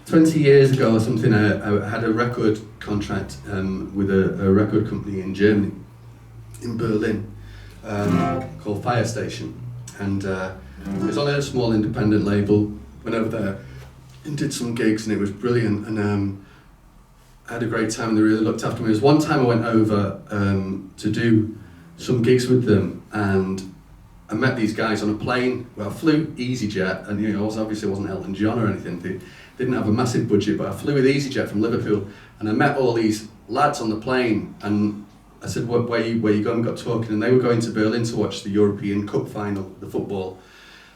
20 years ago or something, I had a record contract with a record company in Germany, in Berlin, called Fire Station. And it was on a small independent label. Went over there and did some gigs, and it was brilliant. And I had a great time, and they really looked after me. There was one time I went over to do some gigs with them, and I met these guys on a plane. Well, I flew EasyJet, and obviously it wasn't Elton John or anything. They didn't have a massive budget, but I flew with EasyJet from Liverpool, and I met all these lads on the plane, and I said, where you going? Got talking, and they were going to Berlin to watch the European Cup final, the football,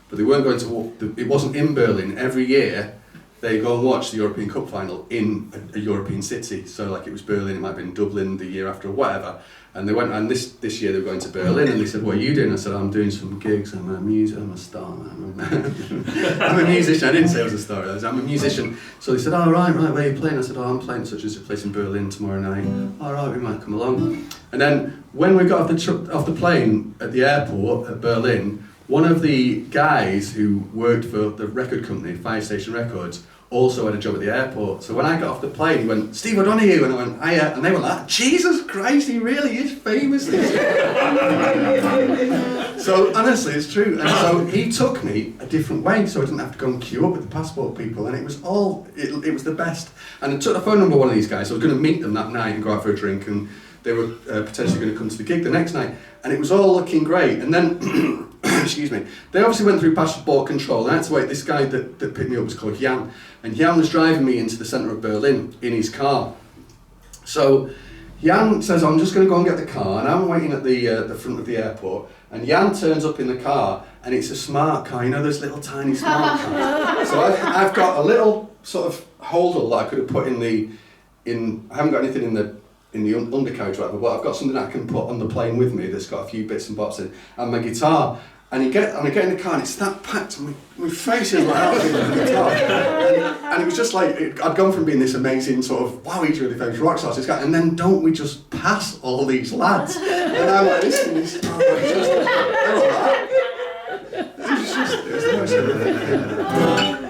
but they weren't going to. It wasn't in Berlin. Every year, they go and watch the European Cup final in a European city. So like it was Berlin, it might have been Dublin the year after or whatever. And they went, and this year they were going to Berlin, and they said, "What are you doing?" I said, "I'm doing some gigs. I'm a star. I'm a musician." I didn't say I was a star. I said, "I'm a musician." So they said, "Oh, right, where are you playing?" I said, "Oh, I'm playing such as a place in Berlin tomorrow night." "All right, we might come along." And then when we got off the plane at the airport at Berlin, one of the guys who worked for the record company, Fire Station Records, also had a job at the airport. So when I got off the plane, he went, "Steve O'Donoghue," and I went, "Hiya," and they were like, "Jesus Christ, he really is famous." So honestly, it's true. And so he took me a different way, so I didn't have to go and queue up with the passport people, and it was the best. And I took the phone number of one of these guys. I was going to meet them that night and go out for a drink, and they were potentially going to come to the gig the next night, and it was all looking great. And then excuse me, they obviously went through passport control, and I had to wait. This guy that picked me up was called Jan, and Jan was driving me into the centre of Berlin in his car. So Jan says, "I'm just going to go and get the car," and I'm waiting at the front of the airport, and Jan turns up in the car, and it's a smart car, those little tiny smart cars. So I've got a little sort of holder that I could have put I haven't got anything in the undercarriage or whatever, but I've got something I can put on the plane with me that's got a few bits and bobs in, and my guitar. And I get in the car, and it's that packed, and my face is like out of the guitar. And it was just like, I'd gone from being this amazing sort of, wow, he's really famous rock star, to this guy, and then don't we just pass all these lads? And I'm like, listen,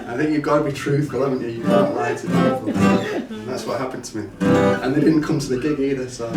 I think you've got to be truthful, haven't you? You can't lie to people. And that's what happened to me. And they didn't come to the gig either, so.